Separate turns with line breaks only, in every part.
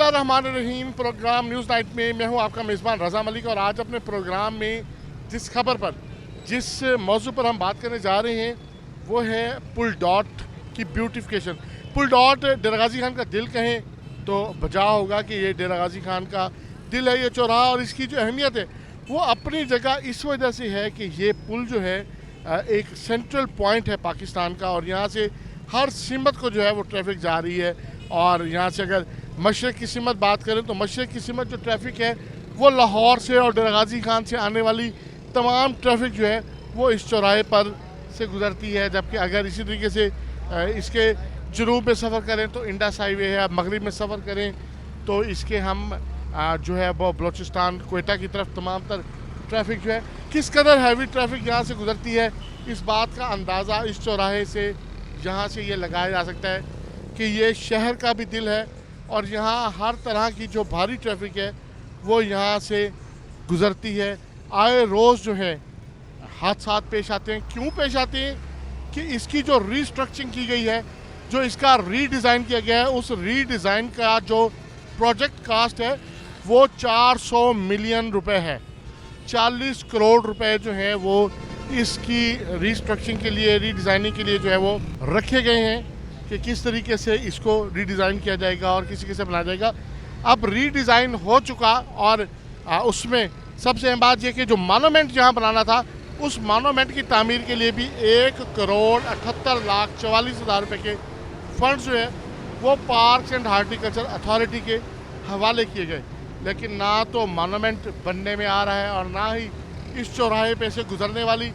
बिस्मिल्लाहिर्रहमानिर्रहीम। Programme news night में मैं हूं आपका मेज़बान रज़ा मलिक और आज अपने प्रोग्राम में जिस खबर पर जिस मौजू पर हम बात करने जा रहे हैं वो है पुल डॉट की ब्यूटिफिकेशन। पुल डॉट डेरा गाजी खान का दिल कहें तो बजा होगा कि ये डेरा गाजी खान का दिल है ये चौराहा, और इसकी जो अहमियत है वो अपनी जगह इस वजह से है कि ये पुल जो है एक सेंट्रल पॉइंट है पाकिस्तान का, और यहाँ से हर सिमत को जो है वो ट्रैफिक जा रही है। और यहाँ से अगर मशरक़ की सिमत बात करें तो मशरक़ की सिमत जो ट्रैफिक है वो लाहौर से और डेरा गाजी खान से आने वाली तमाम ट्रैफिक जो है वो इस चौराहे पर से गुज़रती है। जबकि अगर इसी तरीके से इसके जनूब में सफ़र करें तो इंडस हाईवे है, मगरिब में सफ़र करें तो इसके हम जो है वो बलूचिस्तान कोयटा की तरफ तमाम तर ट्रैफिक जो है किस कदर हैवी ट्रैफिक यहाँ से गुज़रती है, इस बात का अंदाज़ा इस चौराहे से यहाँ से ये लगाया जा सकता है कि ये शहर का भी दिल है और यहाँ हर तरह की जो भारी ट्रैफिक है वो यहाँ से गुज़रती है। आए रोज़ जो है हादसा पेश आते हैं। क्यों पेश आते हैं कि इसकी जो रीस्ट्रक्चरिंग की गई है, जो इसका रीडिज़ाइन किया गया है, उस रीडिज़ाइन का जो प्रोजेक्ट कास्ट है वो 400 मिलियन रुपए है। 40 करोड़ रुपए जो है वो इसकी रीस्ट्रक्चरिंग के लिए, रीडिज़ाइनिंग के लिए जो है वो रखे गए हैं कि किस तरीके से इसको रीडिज़ाइन किया जाएगा और किसी कैसे बनाया जाएगा। अब रीडिज़ाइन हो चुका और उसमें सबसे अहम बात यह कि जो मोनूमेंट जहाँ बनाना था उस मोनूमेंट की तामीर के लिए भी 1,78,44,00,000 रुपये के फंड जो है वो पार्क्स एंड हार्टिकल्चर अथॉरिटी के हवाले किए गए। लेकिन ना तो मोनूमेंट बनने में आ रहा है और ना ही इस चौराहे पे से गुजरने वाली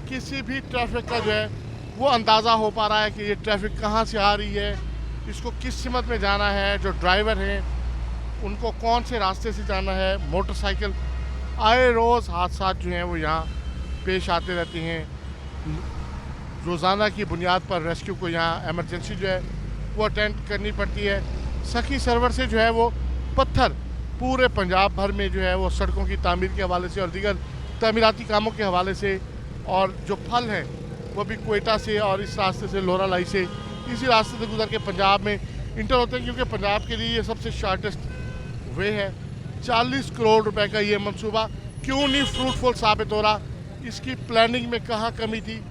किसी भी ट्रैफिक का जो है वो अंदाज़ा हो पा रहा है कि ये ट्रैफिक कहाँ से आ रही है, इसको किस सिमत में जाना है, जो ड्राइवर हैं उनको कौन से रास्ते से जाना है। मोटरसाइकिल आए रोज़ हादसा जो हैं वो यहाँ पेश आते रहते हैं। रोज़ाना की बुनियाद पर रेस्क्यू को यहाँ एमरजेंसी जो है वो अटेंड करनी पड़ती है। सखी सरवर से जो है वो पत्थर पूरे पंजाब भर में जो है वो सड़कों की तामीर के हवाले से और दीगर तामीराती कामों के हवाले से, और जो फल हैं वो भी कोयटा से और इस रास्ते से लोहरा लाई से इसी रास्ते से गुजर के पंजाब में इंटर होते हैं, क्योंकि पंजाब के लिए ये सबसे शॉर्टेस्ट वे है। 40 करोड़ रुपए का ये मंसूबा क्यों नहीं फ्रूटफुल साबित हो रहा, इसकी प्लानिंग में कहाँ कमी थी,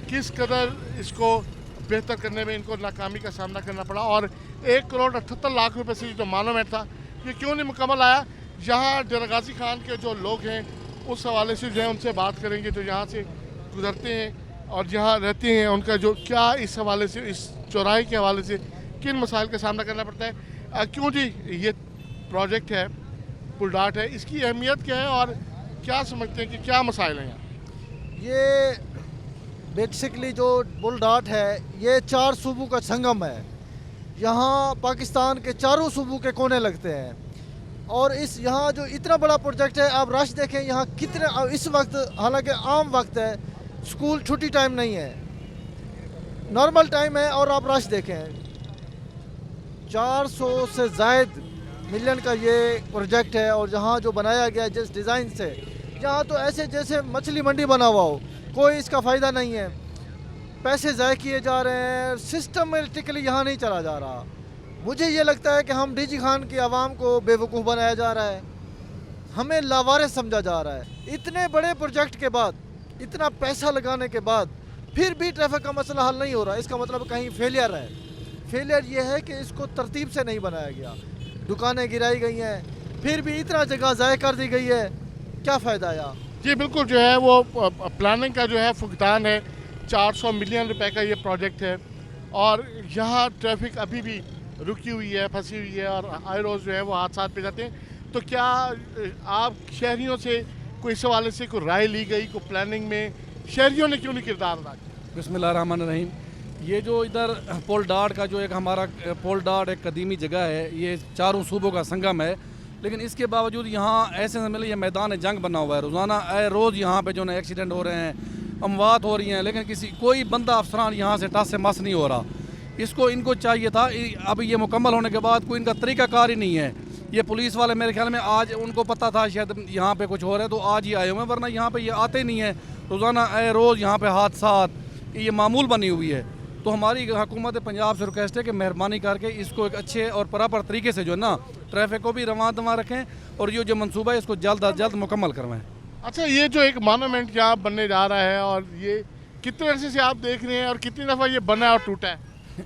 किस कदर इसको बेहतर करने में इनको नाकामी का सामना करना पड़ा, और 1,78,00,000 रुपये से जो मोनूमेंट था ये क्यों नहीं मुकम्मल आया। यहाँ डेरा गाजी खान के जो लोग हैं उस हवाले से जो है उनसे बात करेंगे जो यहाँ से गुजरते हैं और जहाँ रहते हैं, उनका जो क्या इस हवाले से, इस चौराहे के हवाले से किन मसाइल का सामना करना पड़ता है। क्यों जी ये प्रोजेक्ट है, पुल डॉट है, इसकी अहमियत क्या है और क्या समझते हैं कि क्या मसाइल हैं यहाँ।
ये बेसिकली जो पुल डॉट है ये 4 सूबों का संगम है। यहाँ पाकिस्तान के चारों सूबों के कोने लगते हैं और इस यहाँ जो इतना बड़ा प्रोजेक्ट है, आप रश देखें यहाँ कितने इस वक्त, हालांकि आम वक्त है, स्कूल छुट्टी टाइम नहीं है, नॉर्मल टाइम है, और आप रश देखें 400 से ज़ायद मिलियन का ये प्रोजेक्ट है। और यहाँ जो बनाया गया है जिस डिज़ाइन से, यहाँ तो ऐसे जैसे मछली मंडी बना हुआ हो, कोई इसका फ़ायदा नहीं है, पैसे ज़ाय किए जा रहे हैं, सिस्टमेटिकली यहाँ नहीं चला जा रहा। मुझे ये लगता है कि हम डीजी खान की आवाम को बेवकूफ़ बनाया जा रहा है, हमें लावारिस समझा जा रहा है। इतने बड़े प्रोजेक्ट के बाद, इतना पैसा लगाने के बाद फिर भी ट्रैफिक का मसला हल नहीं हो रहा, इसका मतलब कहीं फेलियर है। फेलियर ये है कि इसको तरतीब से नहीं बनाया गया, दुकानें गिराई गई हैं, फिर भी इतना जगह ज़ाय कर दी गई है, क्या फ़ायदा यार।
जी बिल्कुल, जो है वो प्लानिंग का जो है फुकदान है। 400 मिलियन रुपए का ये प्रोजेक्ट है और यहाँ ट्रैफिक अभी भी रुकी हुई है, फंसी हुई है और आए रोज़ जो है वो हादसा पे जाते हैं। तो क्या आप शहरियों से कोई इस हवाले से कोई राय ली गई, कोई प्लानिंग में शहरियों ने क्यों नहीं किरदार अदा किया।
बिस्मिल्लाहिर्रहमानिर्रहीम। ये जो इधर पुल डॉट का जो एक हमारा पुल डॉट एक कदीमी जगह है, ये चारों सूबों का संगम है, लेकिन इसके बावजूद यहाँ ऐसे मतलब ये मैदान जंग बना हुआ है। रोज़ाना रोज़ यहाँ पे जो है एक्सीडेंट हो रहे हैं, अमवात हो रही हैं, लेकिन कोई बंदा अफसरान यहाँ से टस से मस नहीं हो रहा। इसको इनको चाहिए था, अब ये मुकम्मल होने के बाद कोई इनका तरीक़ाकार ही नहीं है। ये पुलिस वाले मेरे ख्याल में आज उनको पता था शायद यहाँ पे कुछ हो रहा है तो आज ही आए हुए हैं, वरना यहाँ पे ये आते नहीं है। रोज़ाना रोज़ यहाँ पे हादसा ये मामूल बनी हुई है। तो हमारी हुकूमत पंजाब से रिक्वेस्ट है कि मेहरबानी करके इसको एक अच्छे और प्रॉपर तरीके से जो है ना ट्रैफिक को भी रवां दवा रखें और ये जो मंसूबा है इसको जल्द अज जल्द मुकम्मल करवाएं।
अच्छा, ये जो एक मॉन्यूमेंट यहाँ बनने जा रहा है और ये कितने अरसे से आप देख रहे हैं और कितनी दफ़ा ये बना है और टूटा है?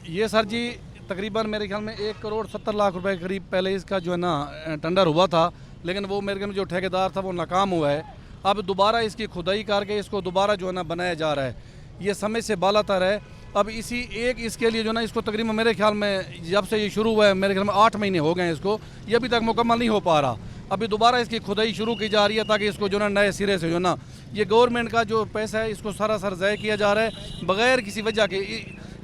ये सर जी तकरीबन मेरे ख्याल में 1,70,00,000 रुपए के करीब पहले इसका जो है ना टेंडर हुआ था, लेकिन वो मेरे ख्याल में जो ठेकेदार था वो नाकाम हुआ है। अब दोबारा इसकी खुदाई करके इसको दोबारा जो है ना बनाया जा रहा है। ये समय से बालातर है। अब इसी एक इसके लिए जो ना इसको तकरीबन मेरे ख्याल में जब से ये शुरू हुआ है मेरे ख्याल में 8 महीने हो गए हैं इसको, ये अभी तक मुकम्मल नहीं हो पा रहा। अभी दोबारा इसकी खुदाई शुरू की जा रही है ताकि इसको जो ना नए सिरे से जो ना ये गवर्नमेंट का जो पैसा है इसको सरासर ज़ाय किया जा रहा है बग़ैर किसी वजह के।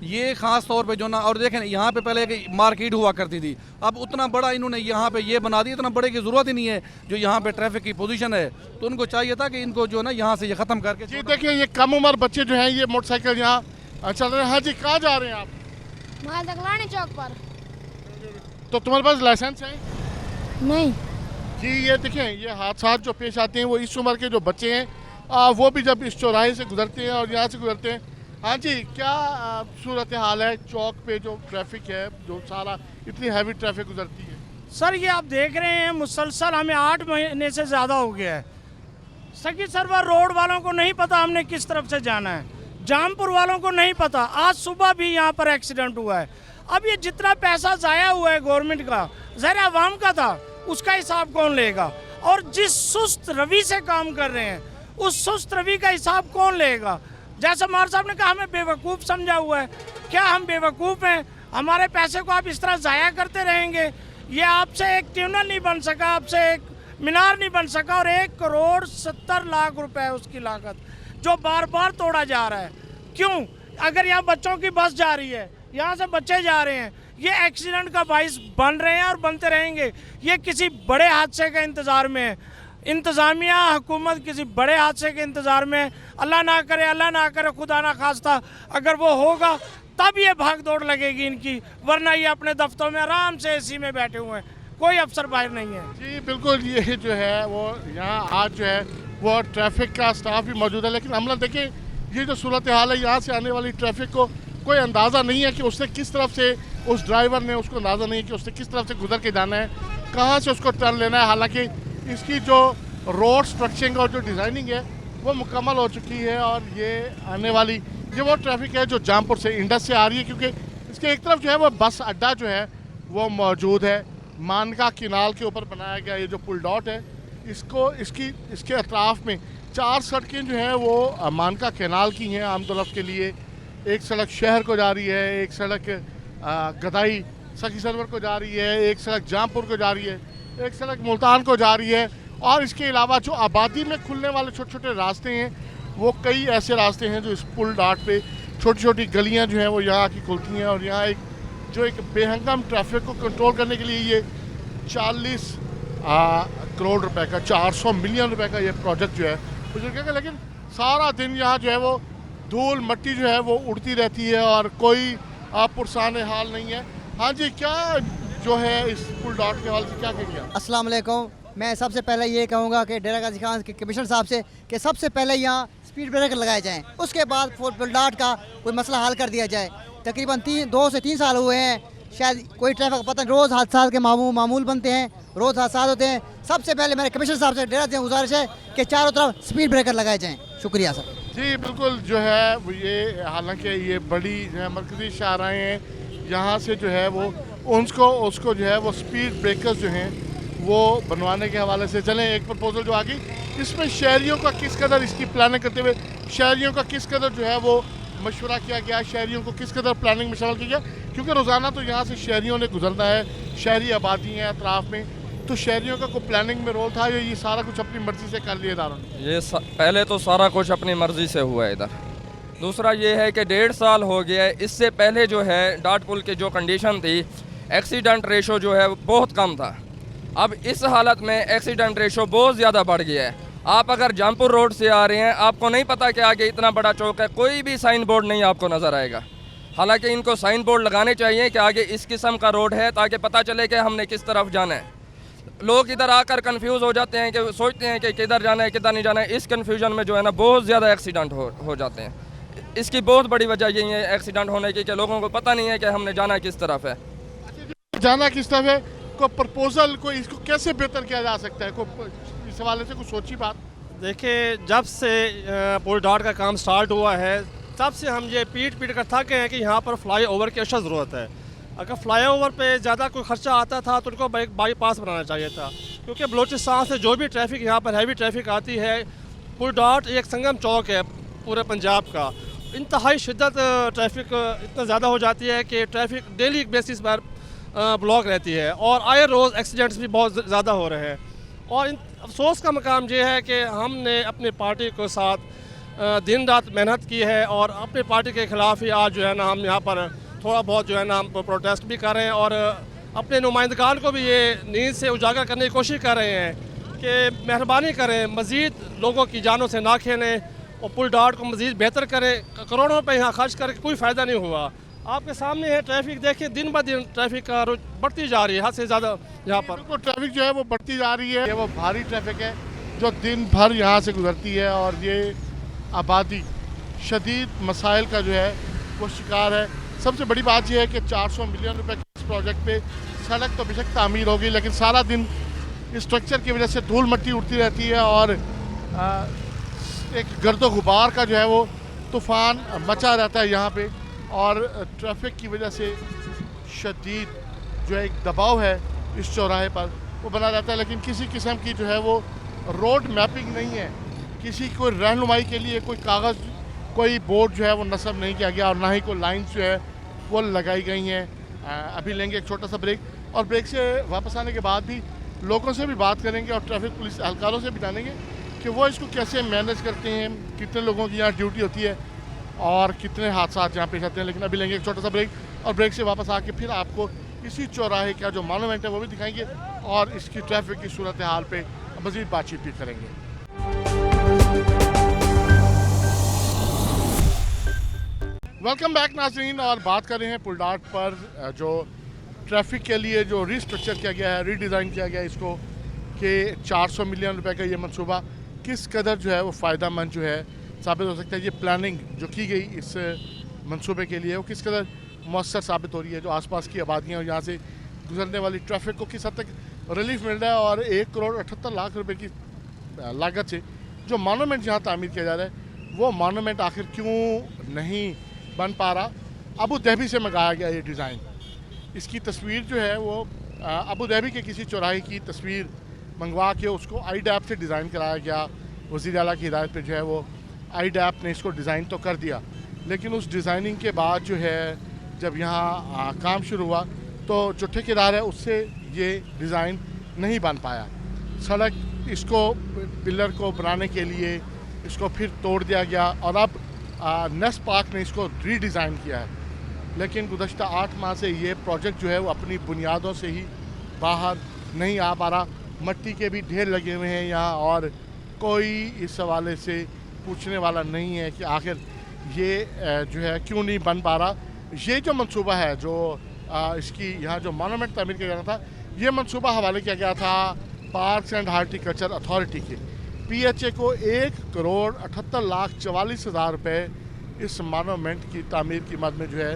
ये ख़ास तौर पे जो ना, और देखें यहाँ पे पहले एक मार्केट हुआ करती थी, अब उतना बड़ा इन्होंने यहाँ पे ये बना दी, इतना बड़े की ज़रूरत ही नहीं है। जो यहाँ पे ट्रैफिक की पोजीशन है तो उनको चाहिए था कि इनको जो ना यहाँ से ये ख़त्म करके।
जी देखिए, ये कम उम्र बच्चे जो हैं ये मोटरसाइकिल यहाँ चल रहे हैं। हाँ जी, कहाँ जा रहे हैं आप?
महादकलानी चौक पर।
तो तुम्हारे पास लाइसेंस है?
नहीं।
जी ये देखें, ये हादसा जो पेश आते हैं वो इस उम्र के जो बच्चे हैं वो भी जब इस चौराहे से गुजरते हैं और यहाँ से गुजरते हैं। हाँ जी, क्या सूरत हाल है चौक पे जो ट्रैफिक है, जो सारा इतनी हैवी ट्रैफिक गुजरती है?
सर ये आप देख रहे हैं मुसलसल हमें 8 महीने से ज़्यादा हो गया है। सकी सरवर रोड वालों को नहीं पता हमने किस तरफ से जाना है, जामपुर वालों को नहीं पता। आज सुबह भी यहाँ पर एक्सीडेंट हुआ है। अब ये जितना पैसा ज़ाया हुआ है गवर्नमेंट का, ज़ाहिर आवाम का था, उसका हिसाब कौन लेगा? और जिस सुस्त रवि से काम कर रहे हैं उस सुस्त रवि का हिसाब कौन लेगा? जैसे मार साहब ने कहा हमें बेवकूफ़ समझा हुआ है। क्या हम बेवकूफ़ हैं? हमारे पैसे को आप इस तरह ज़ाया करते रहेंगे? ये आपसे एक ट्यूनल नहीं बन सका, आपसे एक मीनार नहीं बन सका, और 1,70,00,000 रुपए है उसकी लागत, जो बार बार तोड़ा जा रहा है। क्यों? अगर यहाँ बच्चों की बस जा रही है, यहाँ से बच्चे जा रहे हैं, ये एक्सीडेंट का बाइस बन रहे हैं और बनते रहेंगे। ये किसी बड़े हादसे के इंतज़ार में है। इंतज़ामिया हुकूमत किसी बड़े हादसे के इंतज़ार में, अल्लाह ना करे खुदा ना खास्ता अगर वो होगा तब ये भाग दौड़ लगेगी इनकी, वरना ये अपने दफ्तरों में आराम से एसी में बैठे हुए हैं, कोई अफसर बाहर नहीं है।
जी बिल्कुल, ये जो है वो यहाँ आज जो है वो ट्रैफिक का स्टाफ भी मौजूद है, लेकिन हमला देखिए ये जो सूरत हाल है, यहाँ से आने वाली ट्रैफिक को कोई अंदाज़ा नहीं है कि उसने किस तरफ से, उस ड्राइवर ने उसको अंदाज़ा नहीं है कि उसने किस तरफ से गुजर के जाना है, कहाँ से उसको टर्न लेना है। हालांकि इसकी जो रोड स्ट्रक्चरिंग और जो डिज़ाइनिंग है वो मुकम्मल हो चुकी है और ये आने वाली ये वो ट्रैफिक है जो जामपुर से इंडस से आ रही है, क्योंकि इसके एक तरफ जो है वो बस अड्डा जो है वो मौजूद है। मानका किनाल के ऊपर बनाया गया ये जो पुल डॉट है, इसके अतराफ़ में 4 सड़कें जो हैं वो मानका कैनाल की हैं आम तौर के लिए। एक सड़क शहर को जा रही है, एक सड़क गदाई सखी सरवर को जा रही है, एक सड़क जामपुर को जा रही है, एक सड़क मुल्तान को जा रही है, और इसके अलावा जो आबादी में खुलने वाले छोटे छोटे रास्ते हैं वो कई ऐसे रास्ते हैं जो इस पुल डॉट पे छोटी छोटी गलियां जो हैं वो यहाँ की खुलती हैं। और यहाँ एक बेहंगम ट्रैफिक को कंट्रोल करने के लिए ये 40 करोड़ रुपए का, 400 मिलियन रुपए का ये प्रोजेक्ट जो है बुजुर्ग का, लेकिन सारा दिन यहाँ जो है वो धूल मट्टी जो है वो उड़ती रहती है और कोई पुरसान हाल नहीं है। हाँ जी, क्या जो है इस पुल डॉट के हवाले से क्या कहेंगे?
अस्सलाम वालेकुम। मैं सबसे पहले ये कहूँगा कि डेरा गाजी खान के कमिश्नर साहब से कि सबसे पहले यहाँ स्पीड ब्रेकर लगाए जाएँ, उसके बाद पुल डॉट का कोई मसला हल कर दिया जाए। तकरीबन 2 से 3 साल हुए हैं, शायद कोई ट्रैफिक पता नहीं, रोज़ हादसा के मामूल बनते हैं, रोज़ हादसा होते हैं। सबसे पहले मेरे कमिश्नर साहब से डेरा से गुजारिश है कि चारों तरफ स्पीड ब्रेकर लगाए जाएँ। शुक्रिया सर।
जी बिल्कुल, जो है ये हालांकि ये बड़ी मरकज़ी शाहराएँ हैं, यहाँ से जो है वो उसको जो है वो स्पीड ब्रेकर्स जो हैं वो बनवाने के हवाले से चलें। एक प्रपोजल जो आ गई, इसमें शहरियों का किस कदर, इसकी प्लानिंग करते हुए शहरियों का किस कदर जो है वो मशवरा किया गया, शहरियों को किस कदर प्लानिंग में शामिल किया गया, क्योंकि रोज़ाना तो यहाँ से शहरियों ने गुजरना है, शहरी आबादी है अतराफ़ में, तो शहरियों का कोई प्लानिंग में रोल था या ये सारा कुछ अपनी मर्ज़ी से कर लिया इदारों ने?
ये पहले तो सारा कुछ अपनी मर्ज़ी से हुआ है इधर। दूसरा ये है कि 1.5 साल हो गया है, इससे पहले जो है डाट पुल की जो कंडीशन थी, एक्सीडेंट रेशो जो है बहुत कम था। अब इस हालत में एक्सीडेंट रेशो बहुत ज़्यादा बढ़ गया है। आप अगर जामपुर रोड से आ रहे हैं, आपको नहीं पता कि आगे इतना बड़ा चौक है, कोई भी साइन बोर्ड नहीं आपको नज़र आएगा। हालांकि इनको साइन बोर्ड लगाने चाहिए कि आगे इस किस्म का रोड है, ताकि पता चले कि हमने किस तरफ जाना है। लोग इधर आकर कंफ्यूज हो जाते हैं कि सोचते हैं कि किधर जाना है किधर नहीं जाना है। इस कन्फ्यूजन में जो है ना बहुत ज़्यादा एक्सीडेंट हो जाते हैं। इसकी बहुत बड़ी वजह यही है एक्सीडेंट होने की कि लोगों को पता नहीं है कि हमने जाना किस तरफ है।
जाना किस तरफ है, को प्रपोजल को इसको कैसे बेहतर किया जा सकता है, को इस हवाले से कुछ सोची बात?
देखिए, जब से पुल डॉट का काम स्टार्ट हुआ है तब से हम ये पीट कर थके हैं कि यहाँ पर फ्लाई ओवर की अशद ज़रूरत है। अगर फ्लाई ओवर पर ज़्यादा कोई ख़र्चा आता था तो उनको बाईपास बनाना चाहिए था, क्योंकि बलूचिस्तान से जो भी ट्रैफिक यहाँ पर हैवी ट्रैफिक आती है, पुल डॉट एक संगम चौक है पूरे पंजाब का। इंतहाई शिद्दत ट्रैफिक इतना ज़्यादा हो जाती है कि ट्रैफिक डेली बेसिस पर ब्लॉक रहती है और आए रोज़ एक्सीडेंट्स भी बहुत ज़्यादा हो रहे हैं। और अफसोस का मकाम ये है कि हमने अपनी पार्टी के साथ दिन रात मेहनत की है और अपनी पार्टी के ख़िलाफ़ ही आज जो है ना हम यहाँ पर थोड़ा बहुत जो है ना हम प्रोटेस्ट भी कर रहे हैं और अपने नुमाइंदगान को भी ये नींद से उजागर करने की कोशिश कर रहे हैं कि मेहरबानी करें, मज़ीद लोगों की जानों से ना खेलें और पुल डॉट को मज़ीद बेहतर करें। करोड़ों रुपये यहाँ खर्च करके कोई फ़ायदा नहीं हुआ। आपके सामने है ट्रैफिक, देखिए दिन ब दिन ट्रैफिक का रुझ बढ़ती जा रही है, हद से ज़्यादा यहाँ पर।
बिल्कुल, ट्रैफिक जो है वो बढ़ती जा रही है, वो भारी ट्रैफिक है जो दिन भर यहाँ से गुजरती है और ये आबादी शदीद मसाइल का जो है वो शिकार है। सबसे बड़ी बात यह है कि 400 मिलियन रुपए के इस प्रोजेक्ट पे सड़क तो बेशक तामीर होगी, लेकिन सारा दिन इस स्ट्रक्चर की वजह से धूल मिट्टी उड़ती रहती है और एक गर्दो गुबार का जो है वो तूफ़ान मचा रहता है यहाँ पे और ट्रैफिक की वजह से शदीद जो है एक दबाव है इस चौराहे पर वो बना रहता है। लेकिन किसी किस्म की जो है वो रोड मैपिंग नहीं है, किसी को रहनुमाई के लिए कोई कागज़, कोई बोर्ड जो है वो नस्ब नहीं किया गया और ना ही कोई लाइन्स जो है वो लगाई गई हैं। अभी लेंगे एक छोटा सा ब्रेक और ब्रेक से वापस आने के बाद भी लोगों से भी बात करेंगे और ट्रैफिक पुलिस एहलकारों से भी जानेंगे कि वो इसको कैसे मैनेज करते हैं, कितने लोगों की यहाँ ड्यूटी होती है और कितने हादसा यहाँ पेश आते हैं। लेकिन अभी लेंगे एक छोटा सा ब्रेक और ब्रेक से वापस आके फिर आपको इसी चौराहे का जो मॉन्यूमेंट है वो भी दिखाएंगे और इसकी ट्रैफिक की सूरत हाल पे मज़ीद बातचीत भी करेंगे। वेलकम बैक नाज़रीन, और बात कर रहे हैं पुल डॉट पर जो ट्रैफिक के लिए जो रिस्ट्रक्चर किया गया है, रीडिज़ाइन किया गया है इसको, कि 400 मिलियन रुपए का ये मंसूबा किस कदर जो है वो फ़ायदा मंद जो है साबित हो सकता है। ये प्लानिंग जो की गई इस मंसूबे के लिए वो किस कदर मौसर साबित हो रही है। जो आसपास की आबादियाँ और यहाँ से गुजरने वाली ट्रैफिक को किस हद तक रिलीफ मिल रहा है और 1 करोड़ 78 लाख रुपए की लागत से जो मॉन्यूमेंट यहाँ तामीर किया जा रहा है वो मॉन्यूमेंट आखिर क्यों नहीं बन पा रहा। अबू धाबी से मंगाया गया ये डिज़ाइन, इसकी तस्वीर जो है वो अबू धाबी के किसी चौराहे की तस्वीर मंगवा के उसको IDAP से डिज़ाइन कराया गया। वज़ीर आला की हिदायत पे जो है वो IDAP ने इसको डिज़ाइन तो कर दिया, लेकिन उस डिज़ाइनिंग के बाद जो है जब यहाँ काम शुरू हुआ तो जो ठेकेदार है उससे ये डिज़ाइन नहीं बन पाया। सड़क इसको पिलर को बनाने के लिए इसको फिर तोड़ दिया गया और अब नेस्ट पार्क ने इसको रीडिज़ाइन किया है। लेकिन गुज़श्ता 8 माह से ये प्रोजेक्ट जो है वो अपनी बुनियादों से ही बाहर नहीं आ पा रहा। मट्टी के भी ढेर लगे हुए हैं यहाँ और कोई इस हवाले से पूछने वाला नहीं है कि आखिर ये जो है क्यों नहीं बन पा रहा। ये जो मंसूबा है जो इसकी यहाँ जो मॉन्यूमेंट तामीर किया गया था, ये मंसूबा हवाले किया गया था पार्क्स एंड हार्टिकल्चर अथॉरिटी के। PHA को 1 करोड़ 78 लाख 44 हज़ार रुपये इस मॉन्यूमेंट की तामीर की मद में जो है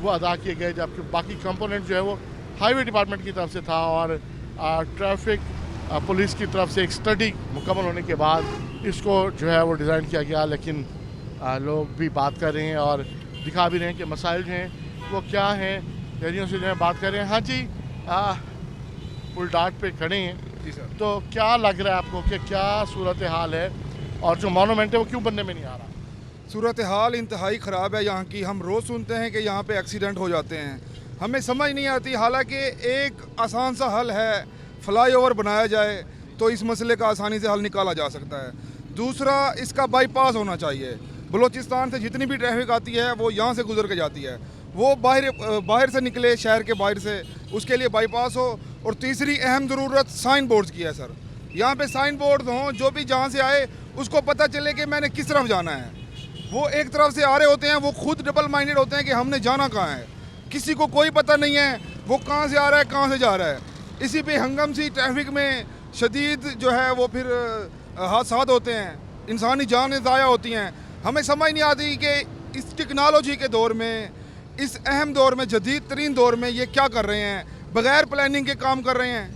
वो अदा किए गए, जबकि बाकी कंपोनेंट जो है वो हाईवे डिपार्टमेंट की तरफ से था और ट्रैफिक पुलिस की तरफ से एक स्टडी मुकम्मल होने के बाद इसको जो है वो डिज़ाइन किया गया। लेकिन लोग भी बात कर रहे हैं और दिखा भी रहे हैं कि मसाइल जो हैं वो क्या हैं। शहरियों से जो है बात कर रहे हैं। हाँ जी, पुल डॉट पे खड़े हैं जी सर, तो क्या लग रहा है आपको कि क्या सूरत हाल है और जो मॉन्यूमेंट है वो क्यों बनने में नहीं आ रहा?
सूरत हाल इंतहाई ख़राब है यहाँ की। हम रोज़ सुनते हैं कि यहाँ पे एक्सीडेंट हो जाते हैं, हमें समझ नहीं आती। हालांकि एक आसान सा हल है, फ्लाईओवर बनाया जाए तो इस मसले का आसानी से हल निकाला जा सकता है। दूसरा, इसका बाईपास होना चाहिए। बलूचिस्तान से जितनी भी ट्रैफिक आती है वो यहाँ से गुजर के जाती है, वो बाहर से निकले, शहर के बाहर से, उसके लिए बाईपास हो। और तीसरी अहम ज़रूरत साइन बोर्ड्स की है सर। यहाँ पे साइन बोर्ड हों, जो भी जहाँ से आए उसको पता चले कि मैंने किस तरफ जाना है। वो एक तरफ से आ रहे होते हैं, वो खुद डबल माइंडेड होते हैं कि हमने जाना कहाँ है, किसी को कोई पता नहीं है वो कहाँ से आ रहा है कहाँ से जा रहा है। इसी पे हंगम सी ट्रैफिक में शदीद जो है वो फिर हादसात होते हैं, इंसानी जानें ज़ाया होती हैं। हमें समझ नहीं आती कि इस टेक्नोलॉजी के दौर में, इस अहम दौर में, जदीद तरीन दौर में ये क्या कर रहे हैं? बगैर प्लानिंग के काम कर रहे हैं।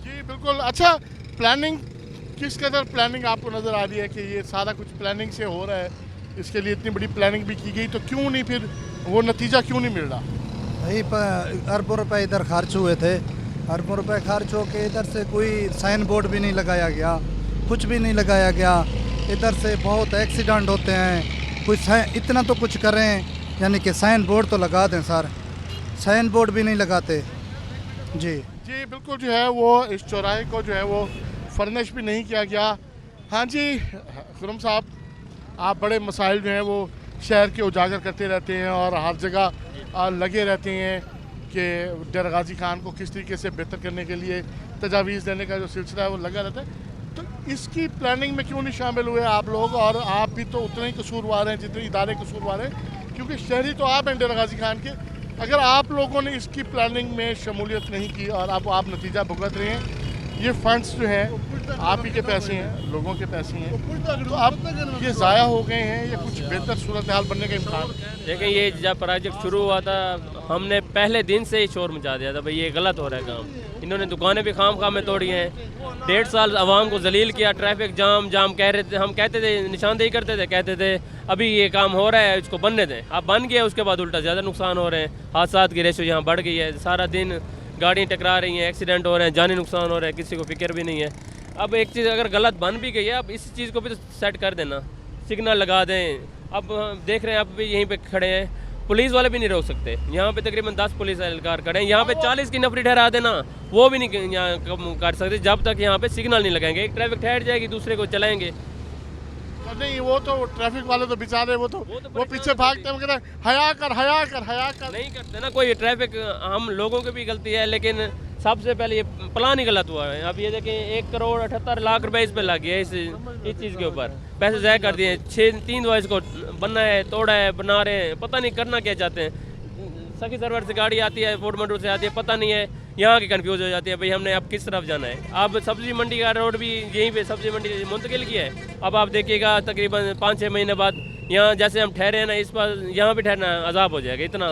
जी बिल्कुल। अच्छा, प्लानिंग किस कदर प्लानिंग आपको नज़र आ रही है कि ये सारा कुछ प्लानिंग से हो रहा है, इसके लिए इतनी बड़ी प्लानिंग भी की गई, तो क्यों नहीं फिर वो नतीजा क्यों नहीं मिल रहा?
वही अरबों रुपए इधर खर्च हुए थे, अरबों रुपए खर्च होके इधर से कोई साइन बोर्ड भी नहीं लगाया गया, कुछ भी नहीं लगाया गया। इधर से बहुत एक्सीडेंट होते हैं। कुछ इतना तो कुछ करें, यानी कि साइन बोर्ड तो लगा दें सर, साइन बोर्ड भी नहीं लगाते। जी
जी बिल्कुल, जो है वो इस चौराहे को जो है वो फर्निश भी नहीं किया गया। हाँ जी खुरम साहब, आप बड़े मसाइल जो हैं वो शहर के उजागर करते रहते हैं और हर जगह लगे रहते हैं कि डेरा गाजी खान को किस तरीके से बेहतर करने के लिए तजावीज़ देने का जो सिलसिला है वो लगा रहता है। तो इसकी प्लानिंग में क्यों नहीं शामिल हुए आप लोग? और आप भी तो उतने ही कसूरवार हैं जितने इदारे कसूरवार हैं, क्योंकि शहरी तो आप हैं डेरा गाजी खान के। अगर आप लोगों ने इसकी प्लानिंग में शमूलियत नहीं की और अब आप नतीजा भुगत रहे हैं, ये फंड्स जो हैं आप ही के पैसे हैं, लोगों के पैसे हैं, तो अब ये ज़ाया हो गए हैं, ये कुछ बेहतर सूरत हाल बनने का इम्कान?
देखें, ये जब प्रोजेक्ट शुरू हुआ था हमने पहले दिन से ही शोर मचा दिया था, भाई ये गलत हो रहा है काम। इन्होंने दुकानें भी खाम में तोड़ी हैं, 1.5 साल आवाम को जलील किया, ट्रैफिक जाम कह रहे थे, हम कहते थे, निशानदेही करते थे, कहते थे अभी ये काम हो रहा है इसको बनने दें। अब बन गया, उसके बाद उल्टा ज़्यादा नुकसान हो रहे हैं, हादसात की रेशो यहाँ बढ़ गई है, सारा दिन गाड़ियाँ टकरा रही हैं, एक्सीडेंट हो रहे हैं, जानी नुकसान हो रहा है, किसी को फिक्र भी नहीं है। अब एक चीज़ अगर गलत बन भी गई है, अब इस चीज़ को भी तो सेट कर देना, सिग्नल लगा दें। अब देख रहे हैं, अब भी यहीं पे खड़े हैं, पुलिस वाले भी नहीं रोक सकते। यहाँ पे तकरीबन 10 पुलिस एहलकार खड़े हैं, यहाँ पे 40 की नफरी ठहरा देना, वो भी नहीं यहाँ कम कर सकते जब तक यहाँ पे सिग्नल नहीं लगाएंगे। एक ट्रैफिक ठहर जाएगी, दूसरे को चलाएंगे।
नहीं, वो तो ट्रैफिक वाले तो बेचारे वो पीछे भागते हैं, कहते हैं हया कर।
नहीं करते ना कोई ट्रैफिक, हम लोगों की भी गलती है, लेकिन सबसे पहले ये प्लान ही गलत हुआ है। अब ये देखें 1,78,00,000 रुपए इस पे लग गया, इस चीज़ के ऊपर पैसे ज़ाया कर दिए। 3 दफा इसको बनना है, तोड़ा है, बना रहे हैं, पता नहीं करना क्या चाहते हैं। सखी सरवर से गाड़ी आती है, फोर्ट मंडूर से आती है, पता नहीं है, यहाँ की कन्फ्यूज हो जाती है, भाई हमने अब किस तरफ जाना है। अब सब्जी मंडी का रोड भी यहीं पे सब्जी मंडी मुंतकिल किया है। अब आप देखिएगा तकरीबन 5-6 महीने बाद यहाँ जैसे हम ठहरे हैं ना, इस पर यहाँ भी ठहरना अजाब हो जाएगा, इतना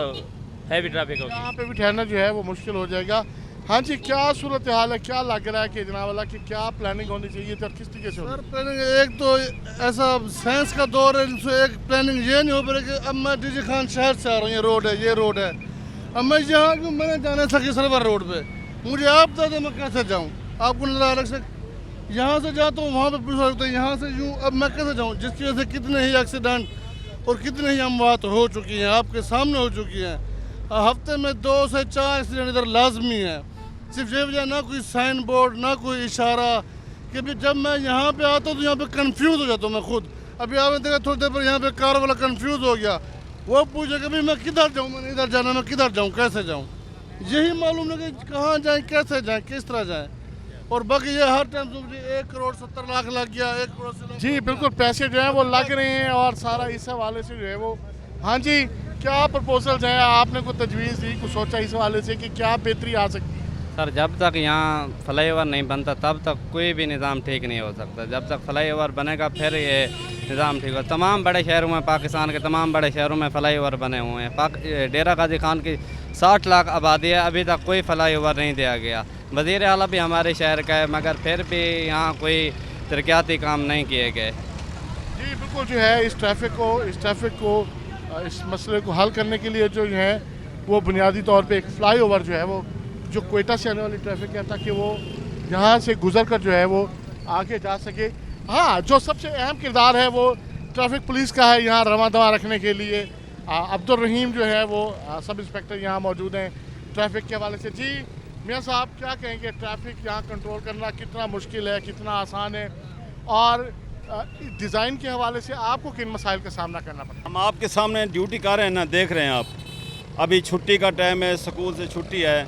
हैवी ट्रैफिक होगा।
यहाँ पे भी ठहरना जो है वो मुश्किल हो जाएगा। हाँ जी, क्या सूरत हाल है, क्या लग रहा है कि जनाब वाला कि क्या प्लानिंग होनी चाहिए थी और किस तरीके से?
सर प्लानिंग एक तो ऐसा साइंस का दौर है, जिसमें एक प्लानिंग ये नहीं हो पा रही कि अब मैं डीजी खान शहर से आ रहा हूँ, ये रोड है, अब मैं यहाँ मैंने जाना है सखी सरवर रोड पे, मुझे आप बता दें मैं कैसे जाऊँ? आपको नजर आ रहा है, यहाँ से जाता हूँ वहाँ पे पूछ सकते हैं, यहाँ से यूँ, अब मैं कैसे जाऊँ? जिसकी वजह से कितने ही एक्सीडेंट और कितने ही अमवात हो चुकी हैं, आपके सामने हो चुकी हैं। हफ्ते में 2 से 4 एक्सीडेंट इधर लाजमी है। सिर्फ ये वजह, ना कोई साइन बोर्ड, ना कोई इशारा, कि भी जब मैं यहाँ पे आता हूँ तो यहाँ पे कंफ्यूज हो जाता हूँ मैं खुद। अभी आपने देखा थोड़ी देर पर यहाँ पे कार वाला कंफ्यूज हो गया, वो पूछे कि भाई मैं किधर जाऊँ, मैंने इधर जाना, मैं किधर जाऊँ, कैसे जाऊँ? यही मालूम नहीं कि कहाँ जाएँ, कैसे जाएँ, किस तरह जाएँ। और बाकी ये हर टाइम 1,70,00,000 लग गया, 1 करोड़ से
जी बिल्कुल, पैसे जो हैं वो लग रहे हैं और सारा इस हवाले से जो है वो। हाँ जी, क्या प्रपोजल्स हैं, आपने कोई तजवीज़ दी, कुछ सोचा इस हवाले से कि क्या बेहतरी आ सकती है?
सर जब तक यहाँ फ्लाईओवर नहीं बनता तब तक कोई भी निज़ाम ठीक नहीं हो सकता। जब तक फ्लाईओवर बनेगा फिर ये निज़ाम ठीक हो। तमाम बड़े शहरों में, पाकिस्तान के तमाम बड़े शहरों में फ्लाईओवर बने हुए हैं। डेरा गाजी खान की 60 लाख आबादी है, अभी तक कोई फ्लाईओवर नहीं दिया गया। वज़ीर आला भी हमारे शहर का है, मगर फिर भी यहाँ कोई तरक्याती काम नहीं किए गए।
जी बिल्कुल, जो है इस ट्रैफिक को इस मसले को हल करने के लिए जो है वो बुनियादी तौर पे एक फ्लाईओवर जो है वो जो क्वेटा से आने वाली ट्रैफिक है, ताकि वो यहाँ से गुजर कर जो है वो आगे जा सके। हाँ, जो सबसे अहम किरदार है वो ट्रैफिक पुलिस का है यहाँ रवा दवा रखने के लिए। अब्दुल रहीम जो है वो सब इंस्पेक्टर यहाँ मौजूद हैं ट्रैफिक के हवाले से। जी मियाँ साहब, क्या कहेंगे, ट्रैफिक यहाँ कंट्रोल करना कितना मुश्किल है, कितना आसान है, और डिज़ाइन के हवाले से आपको किन मसाइल का सामना करना पड़ता है?
हम आपके सामने ड्यूटी कर रहे हैं ना, देख रहे हैं आप, अभी छुट्टी का टाइम है, स्कूल से छुट्टी है,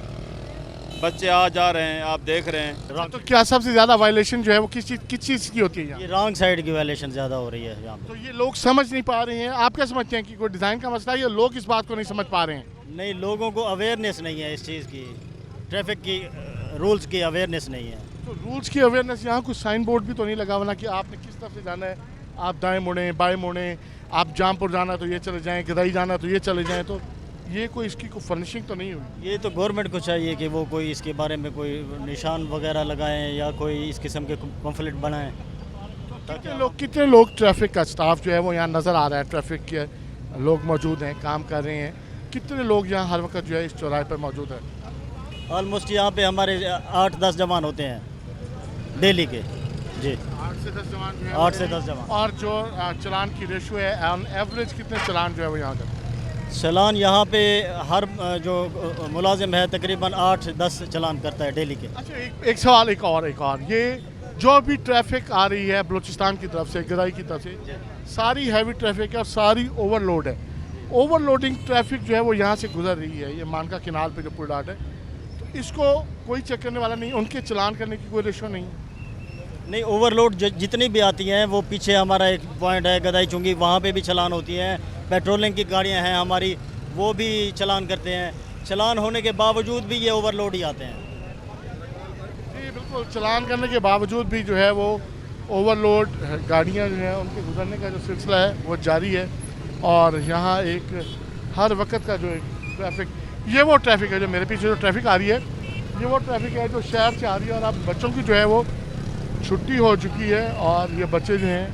बच्चे आ जा रहे हैं, आप देख रहे हैं।
तो क्या सबसे ज़्यादा वायलेशन जो है वो किस चीज़ की होती है यहाँ?
ये रॉन्ग साइड की वायलेशन ज़्यादा हो रही है यहाँ।
तो ये लोग समझ नहीं पा रहे हैं। आप क्या समझते हैं कि कोई डिज़ाइन का मसला है या लोग इस बात को नहीं समझ पा रहे हैं?
नहीं, लोगों को अवेयरनेस नहीं है इस चीज़ की, ट्रैफिक की रूल्स की अवेयरनेस नहीं है।
तो रूल्स की अवेयरनेस, यहाँ कुछ साइन बोर्ड भी तो नहीं लगा होना कि आपने किस तरफ से जाना है, आप दाएं मुड़ें, बाएं मुड़ें, आप जामपुर जाना तो ये चले जाएं, गदाई जाना तो ये चले जाएं, तो ये कोई इसकी कोई फर्निशिंग तो नहीं हुई?
ये तो गवर्नमेंट को चाहिए कि वो कोई इसके बारे में कोई निशान वगैरह लगाएं या कोई इस किस्म के पम्फलेट बनाएं।
कितने लोग ट्रैफिक का स्टाफ जो है वो यहाँ नज़र आ रहा है, ट्रैफिक के लोग मौजूद हैं, काम कर रहे हैं, कितने लोग यहाँ हर वक्त जो है इस चौराहे पर मौजूद है?
ऑलमोस्ट यहाँ पे हमारे 8-10 जवान होते हैं डेली के जी।
8 से 10 जवान जो है
8 से 10 जवान।
और जो चलान की रेशो है ऑन एवरेज कितने चलान जो है वो यहाँ का?
चलान यहाँ पे हर जो मुलाजिम है तकरीबन 8-10 चलान करता है डेली के।
अच्छा, एक सवाल एक और ये जो भी ट्रैफिक आ रही है बलूचिस्तान की तरफ से, गदाई की तरफ से, सारी हैवी ट्रैफिक है और सारी ओवरलोड है। ओवरलोडिंग ट्रैफिक जो है वो यहाँ से गुजर रही है, ये मानका किनाल पे जो पुल डाट है, तो इसको कोई चेक करने वाला नहीं, उनके चलान करने की कोई रेशो नहीं।
ओवरलोड जितनी भी आती हैं वो पीछे हमारा एक पॉइंट है गदाई चुंगी, वहाँ पे भी चलान होती हैं। पेट्रोलिंग की गाड़ियाँ हैं हमारी, वो भी चलान करते हैं। चलान होने के बावजूद भी ये ओवरलोड ही आते हैं।
जी बिल्कुल, चलान करने के बावजूद भी जो है वो ओवरलोड गाड़ियाँ जो हैं उनके गुजरने का जो सिलसिला है वो जारी है। और यहाँ एक हर वक्त का जो एक ट्रैफिक, ये वो ट्रैफिक है जो मेरे पीछे जो ट्रैफिक आ रही है, ये वो ट्रैफिक है जो शहर से आ रही है। और अब बच्चों की जो है वो छुट्टी हो चुकी है और ये बच्चे जो हैं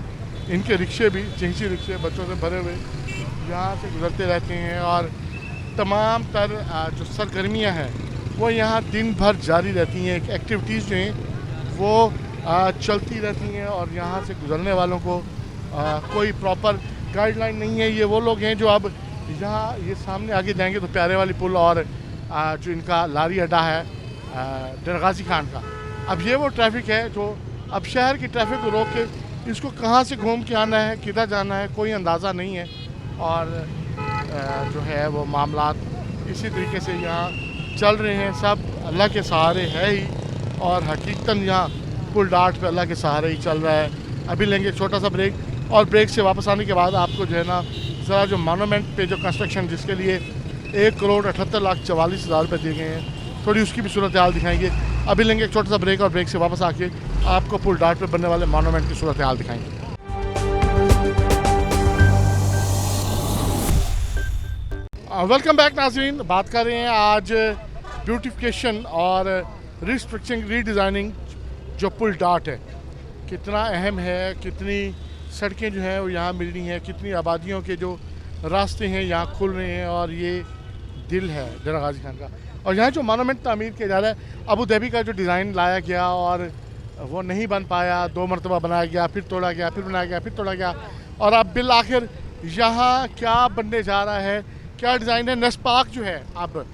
इनके रिक्शे भी, चिंची रिक्शे बच्चों से भरे हुए यहाँ से गुजरते रहते हैं। और तमाम तर जो सरगर्मियाँ हैं वो यहाँ दिन भर जारी रहती हैं, एक्टिविटीज़ जो हैं वो चलती रहती हैं। और यहाँ से गुजरने वालों को कोई प्रॉपर गाइडलाइन नहीं है। ये वो लोग हैं जो अब यहाँ ये सामने आगे जाएंगे तो प्यारे वाली पुल और जो इनका लारी अड्डा है डरगाजी खान का, अब ये वो ट्रैफिक है जो अब शहर की ट्रैफिक को रोक के इसको कहाँ से घूम के आना है, किधर जाना है, कोई अंदाज़ा नहीं है। और जो है वो मामलात इसी तरीके से यहाँ चल रहे हैं, सब अल्लाह के सहारे है ही। और हकीकतन यहाँ पुल डाट पे अल्लाह के सहारे ही चल रहा है। अभी लेंगे एक छोटा सा ब्रेक, और ब्रेक से वापस आने के बाद आपको जो है ना ज़रा जो मोनूमेंट पे जो कंस्ट्रक्शन जिसके लिए 1,78,44,000 रुपये दिए गए हैं, थोड़ी उसकी भी सूरत हाल दिखाएंगे। अभी लेंगे एक छोटा सा ब्रेक, और ब्रेक से वापस आके आपको पुल डाट पे बनने वाले मोनूमेंट की सूरत हाल दिखाएंगे। वेलकम बैक नाज़रीन, बात कर रहे हैं आज ब्यूटिफिकेशन और रिस्ट्रक्चरिंग, रीडिज़ाइनिंग जो पुल डाट है कितना अहम है, कितनी सड़कें जो हैं वो यहाँ मिल रही हैं, कितनी आबादियों के जो रास्ते हैं यहाँ खुल रहे हैं। और ये दिल है डरगाजी खान का। और यहाँ जो मोनूमेंट तामीर किया जा रहा है, अबू धाबी का जो डिज़ाइन लाया गया और वो नहीं बन पाया, 2 मरतबा बनाया गया, फिर तोड़ा गया, फिर बनाया गया, फिर तोड़ा गया, और अब बिल आखिर यहाँ क्या बनने जा रहा है, क्या डिज़ाइन है। नेस्पाक जो है अब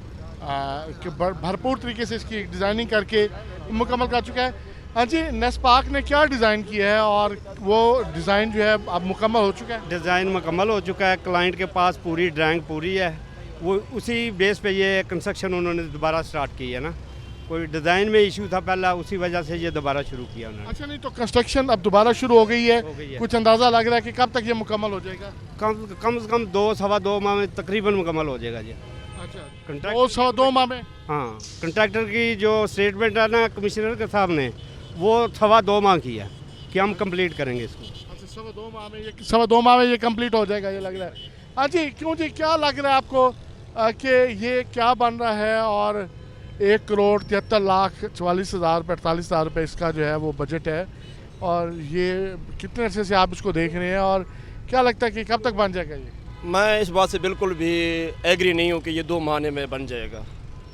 भरपूर तरीके से इसकी डिज़ाइनिंग करके मुकम्मल कर चुका है। हाँ जी, नेस्पाक ने क्या डिज़ाइन किया है और वो डिज़ाइन जो है अब मुकम्मल हो चुका है?
डिज़ाइन मुकम्मल हो चुका है, क्लाइंट के पास पूरी ड्राइंग पूरी है, वो उसी बेस पे ये कंस्ट्रक्शन उन्होंने दोबारा स्टार्ट की है ना। कोई डिज़ाइन में इशू था पहला, उसी वजह से ये दोबारा शुरू किया उन्होंने।
अच्छा, नहीं तो कंस्ट्रक्शन अब दोबारा शुरू हो गई है, कुछ अंदाज़ा लग रहा है कि कब तक ये मुकम्मल हो जाएगा?
कम से कम 2-2.25 माह में तकरीबन मुकम्मल हो जाएगा जी।
अच्छा, 2-2.25 माह में?
हाँ, कंट्रैक्टर की जो स्टेटमेंट है ना कमिश्नर के सामने, वो 2.25 माह की है कि हम कंप्लीट करेंगे इसको।
अच्छा, 2.25 माह में ये कंप्लीट हो जाएगा ये लग रहा है। हाँ जी, क्यों जी, क्या लग रहा है आपको कि ये क्या बन रहा है? और 1,73,44,000 रुपये इसका जो है वो बजट है, और ये कितने अर्से से आप इसको देख रहे हैं और क्या लगता है कि कब तक बन जाएगा ये?
मैं इस बात से बिल्कुल भी एग्री नहीं हूँ कि ये 2 महीने में बन जाएगा,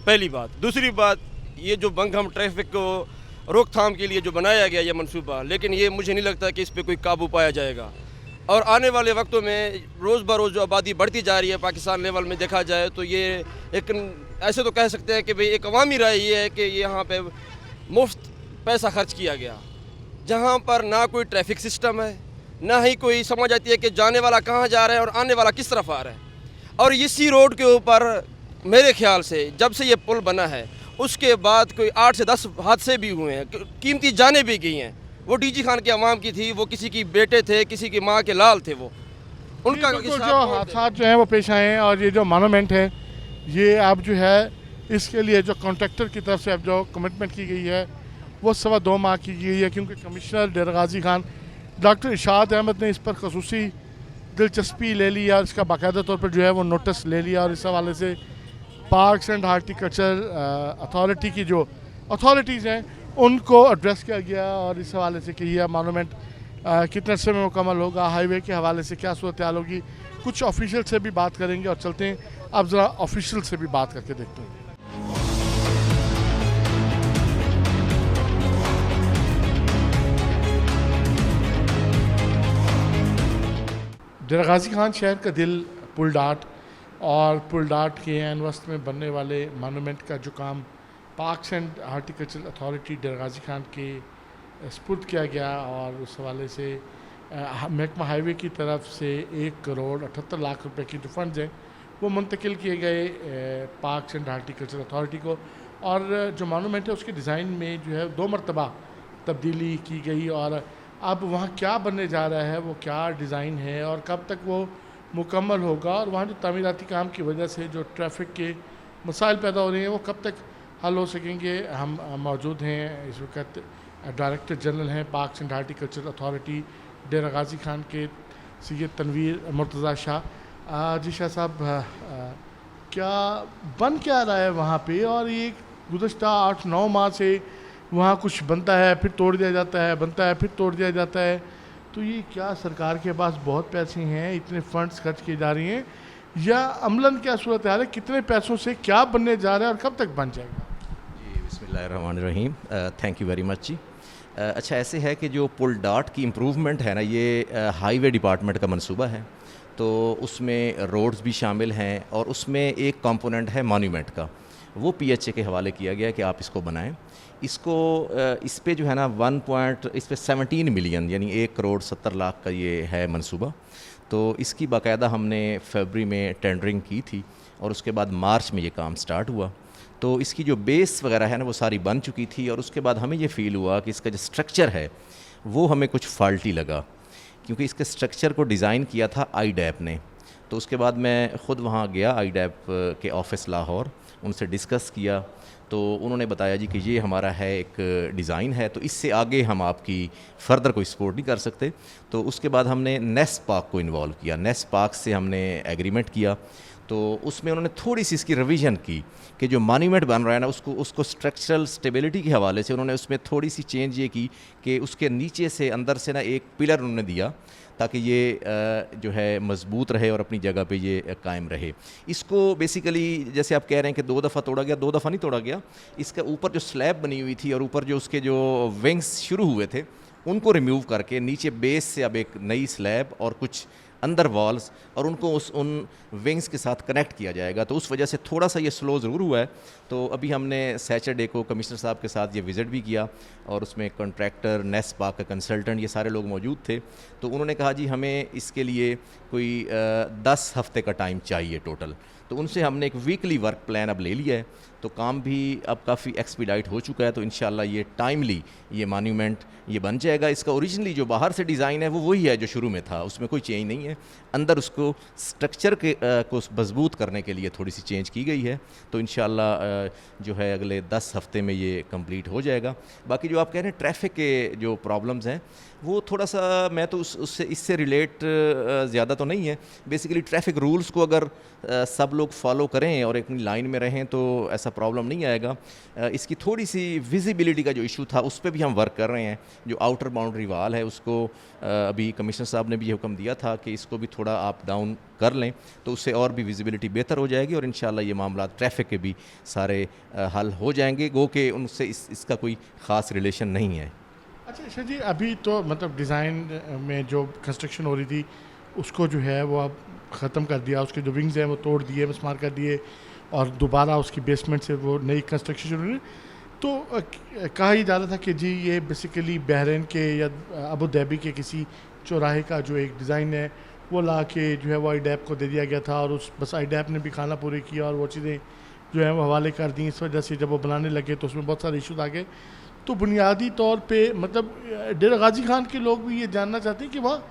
पहली बात। दूसरी बात, ये जो बंगहम ट्रैफिक को रोकथाम के लिए जो बनाया गया ये मंसूबा, लेकिन ये मुझे नहीं लगता कि इस पर कोई काबू पाया जाएगा। और आने वाले वक्तों में रोज़ ब रोज़ जो आबादी बढ़ती जा रही है पाकिस्तान लेवल में देखा जाए तो ये एक ऐसे तो कह सकते हैं कि भाई एक अवामी राय ये है कि यहाँ पे मुफ्त पैसा खर्च किया गया, जहाँ पर ना कोई ट्रैफिक सिस्टम है, ना ही कोई समझ आती है कि जाने वाला कहाँ जा रहा है और आने वाला किस तरफ आ रहा है। और इसी रोड के ऊपर मेरे ख्याल से जब से ये पुल बना है उसके बाद कोई 8 से 10 हादसे भी हुए हैं, कीमती जानें भी गई हैं। वो डीजी खान के अवाम की थी, वो किसी की बेटे थे, किसी की माँ के लाल थे, वो उनका
जो हादसा जो है वो पेश आए हैं। और ये जो मोनूमेंट है ये अब जो है इसके लिए जो कॉन्ट्रैक्टर की तरफ से अब जो कमिटमेंट की गई है वो 2.25 माह की गई है, क्योंकि कमिश्नर डरगाजी खान डॉक्टर इरशाद अहमद ने इस पर खसूसी दिलचस्पी ले ली और इसका बाकायदा तौर पर जो है वो नोटिस ले लिया और इस हवाले से पार्क्स एंड हार्टिकल्चर अथॉरिटी की जो अथॉरिटीज़ हैं उनको एड्रेस किया गया और इस हवाले से कि यह मोनूमेंट कितने समय में मुकम्मल होगा, हाईवे के हवाले से क्या सूरत हाल होगी। कुछ ऑफिशियल से भी बात करेंगे और चलते हैं अब ज़रा ऑफिशियल से भी बात करके देखते हैं। डेरा गाजी खान शहर का दिल पुल डार्ट और पुल डार्ट के एन वस्त में बनने वाले मोनूमेंट का जो काम पार्क्स एंड हार्टिकल्चर अथॉरिटी डेरा गाजी खान के स्पुर्द किया गया और उस हवाले से महकमा हाईवे की तरफ से 1 करोड़ 78 लाख रुपए के जो फंड्स हैं वो मुंतकिल किए गए पार्क्स एंड हार्टिकल्चर अथॉरिटी को। और जो मोनूमेंट है उसके डिज़ाइन में जो है 2 मरतबा तब्दीली की गई और अब वहाँ क्या बनने जा रहा है, वो क्या डिज़ाइन है और कब तक वो मुकम्मल होगा और वहाँ जो तामीराती काम की वजह से जो ट्रैफिक के मसाइल पैदा हो रहे हैं वो कब तक हल हो सकेंगे। हम मौजूद हैं इस वक्त डायरेक्टर जनरल हैं पार्क्स एंड हार्टिकल्चर अथॉरिटी डेरा गाजी खान के सैयद तनवीर मुर्तज़ा शाह। जी शाह साहब, क्या बन क्या रहा है वहाँ पे और ये गुज़श्ता 8-9 माह से वहाँ कुछ बनता है फिर तोड़ दिया जाता है, बनता है फिर तोड़ दिया जाता है, तो ये क्या सरकार के पास बहुत पैसे हैं, इतने फंड्स खर्च किए जा रहे हैं या अमलन क्या सूरत हाल है, कितने पैसों से क्या बनने जा रहा है और कब तक बन जाएगा?
जी बिस्मिल्लाहिर्रहमानिर्रहीम, थैंक यू वेरी मच जी। अच्छा ऐसे है कि जो पुल डार्ट की इम्प्रूवमेंट है ना, ये हाईवे डिपार्टमेंट का मंसूबा है, तो उसमें रोड्स भी शामिल हैं और उसमें एक कंपोनेंट है मॉन्यूमेंट का, वो PHA के हवाले किया गया कि आप इसको बनाएं। इसको इस पे जो है ना इस पे 17 मिलियन यानी 1 करोड़ 70 लाख का ये है मंसूबा। तो इसकी बाकायदा हमने फरवरी में टेंडरिंग की थी और उसके बाद मार्च में ये काम स्टार्ट हुआ। तो इसकी जो बेस वगैरह है ना वो सारी बन चुकी थी और उसके बाद हमें ये फ़ील हुआ कि इसका जो स्ट्रक्चर है वो हमें कुछ फॉल्टी लगा, क्योंकि इसके स्ट्रक्चर को डिज़ाइन किया था IDAP ने। तो उसके बाद मैं ख़ुद वहाँ गया IDAP के ऑफ़िस लाहौर, उनसे डिस्कस किया तो उन्होंने बताया जी कि ये हमारा है एक डिज़ाइन है, तो इससे आगे हम आपकी फ़र्दर कोई सपोर्ट नहीं कर सकते। तो उसके बाद हमने नेस्पाक को इन्वॉल्व किया, नेस्पाक से हमने एग्रीमेंट किया, तो उसमें उन्होंने थोड़ी सी इसकी रिवीजन की कि जो मॉन्यूमेंट बन रहा है ना उसको स्ट्रक्चरल स्टेबिलिटी के हवाले से उन्होंने उसमें थोड़ी सी चेंज ये की कि उसके नीचे से अंदर से ना एक पिलर उन्होंने दिया ताकि ये जो है मजबूत रहे और अपनी जगह पे ये कायम रहे। इसको बेसिकली जैसे आप कह रहे हैं कि 2 दफ़ा तोड़ा गया, 2 दफ़ा नहीं तोड़ा गया। इसके ऊपर जो स्लैब बनी हुई थी और ऊपर जो उसके जो विंग्स शुरू हुए थे उनको रिमूव करके नीचे बेस से अब एक नई स्लैब और कुछ अंदर वॉल्स और उनको उन विंग्स के साथ कनेक्ट किया जाएगा। तो उस वजह से थोड़ा सा ये स्लो ज़रूर हुआ है। तो अभी हमने सैटरडे को कमिश्नर साहब के साथ ये विज़िट भी किया और उसमें कॉन्ट्रैक्टर, नेस्पाक का कंसल्टेंट, ये सारे लोग मौजूद थे। तो उन्होंने कहा जी हमें इसके लिए कोई 10 हफ्ते का टाइम चाहिए टोटल। तो उनसे हमने एक वीकली वर्क प्लान अब ले लिया है, तो काम भी अब काफ़ी एक्सपीडाइट हो चुका है। तो इंशाल्लाह ये टाइमली ये मॉन्यूमेंट ये बन जाएगा। इसका ओरिजिनली जो बाहर से डिज़ाइन है वो वही है जो शुरू में था, उसमें कोई चेंज नहीं है। अंदर उसको स्ट्रक्चर के को मजबूत करने के लिए थोड़ी सी चेंज की गई है। तो इंशाल्लाह जो है अगले 10 हफ्ते में ये कंप्लीट हो जाएगा। बाकी जो आप कह रहे हैं ट्रैफिक के जो प्रॉब्लम्स हैं वो थोड़ा सा मैं तो इससे रिलेट ज़्यादा तो नहीं है। बेसिकली ट्रैफिक रूल्स को अगर सब लोग फॉलो करें और एक लाइन में रहें तो ऐसा प्रॉब्लम नहीं आएगा। इसकी थोड़ी सी विजिबिलिटी का जो इशू था उस पर भी हम वर्क कर रहे हैं। जो आउटर बाउंड्री वाल है उसको अभी कमिश्नर साहब ने भी ये हुक्म दिया था कि इसको भी थोड़ा आप डाउन कर लें तो उससे और भी विजिबिलिटी बेहतर हो जाएगी और इंशाल्लाह ये मामला ट्रैफिक के भी सारे हल हो जाएंगे। गो के उनसे इसका कोई ख़ास रिलेशन नहीं है।
अच्छा जी, अभी तो मतलब डिज़ाइन में जो कंस्ट्रक्शन हो रही थी उसको जो है वो अब ख़त्म कर दिया, उसके जो विंग्स हैं वो तोड़ दिए, मिसमार कर दिए और दोबारा उसकी बेसमेंट से वो नई कंस्ट्रक्शन शुरू हुई। तो कहा ही जा रहा था कि जी ये बेसिकली बहरीन के या अबू धाबी के किसी चौराहे का जो एक डिज़ाइन है वो ला के जो है वो IDAP को दे दिया गया था और बस IDAP ने भी खाना पूरी किया और वो चीज़ें जो है वो हवाले कर दी। इस वजह से जब वो बनाने लगे तो उसमें बहुत सारे इशूज़ आ गए। तो बुनियादी तौर पे मतलब डेरा गाजी खान के लोग भी ये जानना चाहते हैं कि वहाँ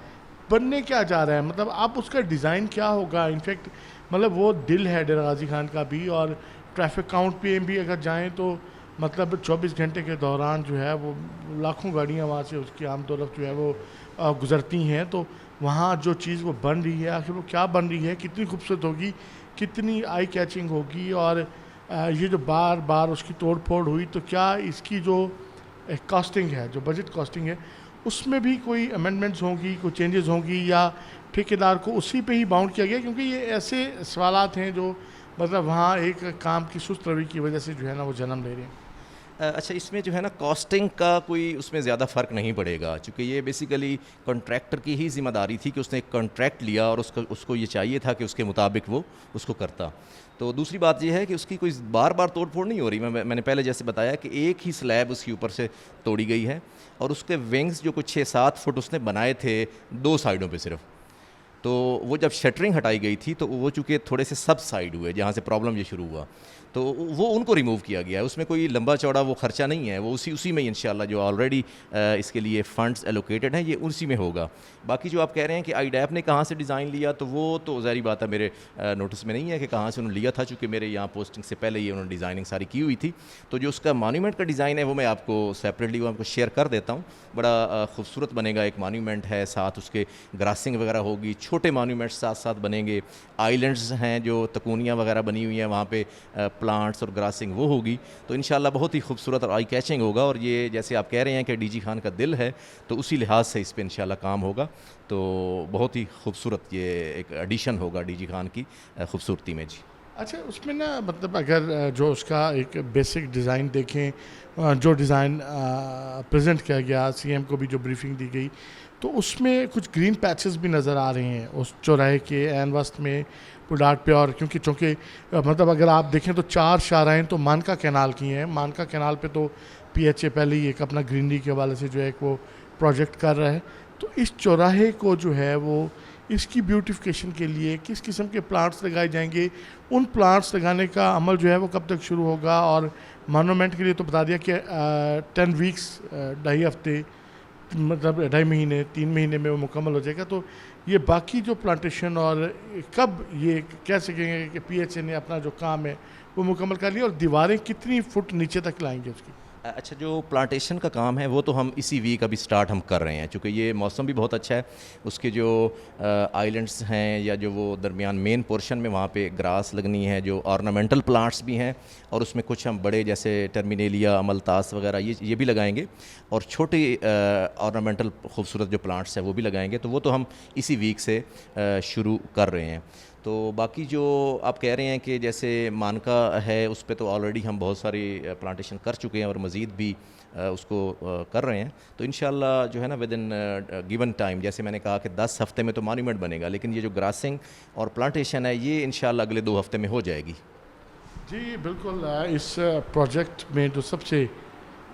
बनने क्या जा रहा है, मतलब आप उसका डिज़ाइन क्या होगा। इनफैक्ट मतलब वो दिल है डेरा गाजी खान का भी और ट्रैफिक काउंट पे भी अगर जाएं तो मतलब 24 घंटे के दौरान जो है वो लाखों गाड़ियाँ वहाँ से उसकी आम तरफ जो है वो गुज़रती हैं। तो वहाँ जो चीज़ वो बन रही है, आखिर वो क्या बन रही है, कितनी खूबसूरत होगी, कितनी आई कैचिंग होगी, और ये जो बार बार उसकी तोड़ फोड़ हुई, तो क्या इसकी जो कॉस्टिंग है, जो बजट कॉस्टिंग है, उसमें भी कोई अमेंडमेंट्स होंगी, कोई चेंजेस होंगी, या ठेकेदार को उसी पे ही बाउंड किया गया? क्योंकि ये ऐसे सवालात हैं जो मतलब वहाँ एक काम की सुस्त रवि की वजह से जो है ना वो जन्म ले रहे हैं।
अच्छा, इसमें जो है ना कॉस्टिंग का कोई उसमें ज़्यादा फ़र्क नहीं पड़ेगा, क्योंकि ये बेसिकली कॉन्ट्रैक्टर की ही ज़िम्मेदारी थी कि उसने एक कॉन्ट्रैक्ट लिया और उसको ये चाहिए था कि उसके मुताबिक वो उसको करता। तो दूसरी बात ये है कि उसकी कोई बार बार तोड़ फोड़ नहीं हो रही। मैंने पहले जैसे बताया कि एक ही स्लैब उसके ऊपर से तोड़ी गई है, और उसके विंग्स जो कुछ 6-7 फुट उसने बनाए थे 2 साइडों पे सिर्फ, तो वो जब शटरिंग हटाई गई थी तो वो चूँकि थोड़े से सब साइड हुए जहाँ से प्रॉब्लम ये शुरू हुआ, तो वो उनको रिमूव किया गया है। उसमें कोई लंबा चौड़ा वो खर्चा नहीं है, वो उसी में ही इंशाल्लाह जो ऑलरेडी इसके लिए फ़ंड्स एलोकेटेड हैं ये उसी में होगा। बाकी जो आप कह रहे हैं कि आईडैप ने कहाँ से डिज़ाइन लिया, तो वो तो ज़ाहिर बात है मेरे नोटिस में नहीं है कि कहाँ से उन्होंने लिया था, चूँकि मेरे यहाँ पोस्टिंग से पहले ये उन्होंने डिज़ाइनिंग सारी की हुई थी। तो जो उसका मोन्यूमेंट का डिज़ाइन है वो मैं आपको सेपरेटली वो आपको शेयर कर देता हूँ। बड़ा खूबसूरत बनेगा, एक मोन्यूमेंट है, साथ उसके ग्रासिंग वगैरह होगी, छोटे मोन्यूमेंट्स साथ साथ बनेंगे, आइलैंड्स हैं जो तकूनियाँ वगैरह बनी हुई हैं वहाँ पे प्लांट्स और ग्रासिंग वो होगी। तो इंशाल्लाह बहुत ही खूबसूरत और आई कैचिंग होगा, और ये जैसे आप कह रहे हैं कि डीजी खान का दिल है, तो उसी लिहाज से इस पर इंशाल्लाह काम होगा। तो बहुत ही खूबसूरत ये एक एडिशन होगा डीजी खान की खूबसूरती में जी।
अच्छा, उसमें ना मतलब अगर जो उसका एक बेसिक डिज़ाइन देखें, जो डिज़ाइन प्रेजेंट किया गया, सीएम को भी जो ब्रीफिंग दी गई, तो उसमें कुछ ग्रीन पैचेस भी नज़र आ रहे हैं उस चौराहे के एन वस्त में पुलाट पे। और क्योंकि चूँकि मतलब अगर आप देखें तो 4 शाहराएँ तो मानका कैनाल की हैं, मानका कैनाल पे तो PHA पहले ही एक अपना ग्रीनरी के हवाले से जो है एक वो प्रोजेक्ट कर रहा है। तो इस चौराहे को जो है वो इसकी ब्यूटिफिकेशन के लिए किस किस्म के प्लांट्स लगाए जाएंगे, उन प्लांट्स लगाने का अमल जो है वो कब तक शुरू होगा? और मोनूमेंट के लिए तो बता दिया कि 10 वीक्स 2.5 हफ्ते, मतलब 2.5 महीने 3 महीने में वो मुकम्मल हो जाएगा। तो ये बाकी जो प्लांटेशन और कब ये कह सकेंगे कि PHA ने अपना जो काम है वो मुकम्मल कर लिया, और दीवारें कितनी फुट नीचे तक लाएंगे उसकी?
अच्छा, जो प्लांटेशन का काम है वो तो हम इसी वीक अभी स्टार्ट हम कर रहे हैं, क्योंकि ये मौसम भी बहुत अच्छा है। उसके जो आइलैंड्स हैं या जो वो दरमियान मेन पोर्शन में वहाँ पे ग्रास लगनी है, जो ऑर्नामेंटल प्लांट्स भी हैं, और उसमें कुछ हम बड़े जैसे टर्मिनेलिया, अमलतास वगैरह ये भी लगाएंगे, और छोटे ऑर्नामेंटल खूबसूरत जो प्लांट्स हैं वो भी लगाएंगे। तो वो तो हम इसी वीक से शुरू कर रहे हैं। तो बाकी जो आप कह रहे हैं कि जैसे मानका है उस पे तो ऑलरेडी हम बहुत सारी प्लांटेशन कर चुके हैं और मज़ीद भी उसको कर रहे हैं। तो इंशाल्लाह जो है ना विद इन गिवन टाइम, जैसे मैंने कहा कि 10 हफ्ते में तो मॉन्यूमेंट बनेगा, लेकिन ये जो ग्रासिंग और प्लांटेशन है ये इंशाल्लाह अगले 2 हफ्ते में हो जाएगी।
जी बिल्कुल। इस प्रोजेक्ट में जो सबसे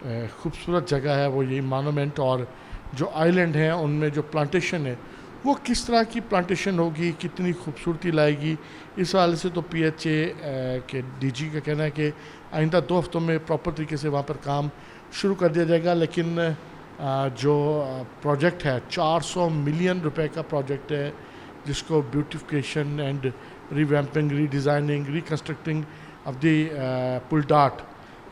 खूबसूरत जगह है वो यही मोनूमेंट, और जो आइलैंड हैं उनमें जो प्लांटेशन है वो किस तरह की प्लांटेशन होगी, कितनी खूबसूरती लाएगी, इस वाले से तो PHA के DG का कहना है कि आइंदा 2 हफ्तों में प्रॉपर तरीके से वहाँ पर काम शुरू कर दिया जाएगा। लेकिन जो प्रोजेक्ट है 400 मिलियन रुपए का प्रोजेक्ट है, जिसको beautification and revamping, redesigning, reconstructing of the पुल डार्ट,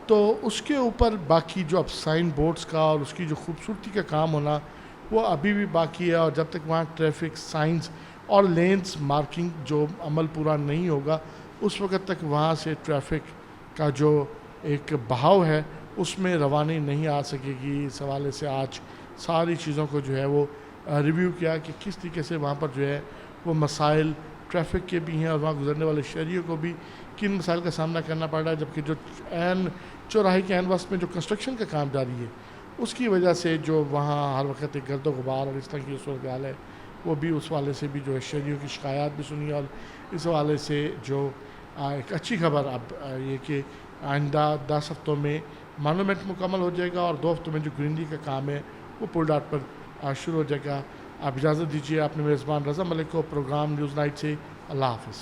तो उसके ऊपर बाकी जो अब साइन बोर्ड्स का और उसकी जो खूबसूरती का काम होना वो अभी भी बाकी है। और जब तक वहाँ ट्रैफिक साइंस और लेंस मार्किंग जो अमल पूरा नहीं होगा, उस वक्त तक वहाँ से ट्रैफिक का जो एक बहाव है उसमें रवानी नहीं आ सकेगी। इस हवाले से आज सारी चीज़ों को जो है वो रिव्यू किया कि किस तरीके से वहाँ पर जो है वो मसाइल ट्रैफिक के भी हैं, और वहाँ गुजरने वाले शहरियों को भी किन मसाइल का सामना करना पड़ रहा है। जबकि जो चौराहे के एन वस्त में जो कंस्ट्रक्शन का काम जारी है उसकी वजह से जो वहाँ हर वक्त एक गर्द गुबार और इस तरह की सूरत हाल है, वो भी उस वाले से भी जो है शहरियों की शिकायत भी सुनी। और इस हवाले से जो एक अच्छी खबर अब ये कि आइंदा 10 हफ्तों में मोनूमेंट मुकम्मल हो जाएगा, और 2 हफ्तों में जो ग्रीनरी का काम है वो पुल डार्ट पर शुरू हो जाएगा। आप इजाज़त दीजिए अपने मेज़बान रज़ा मलिक को प्रोग्राम न्यूज़ नाइट से। अल्लाह हाफ़िज़।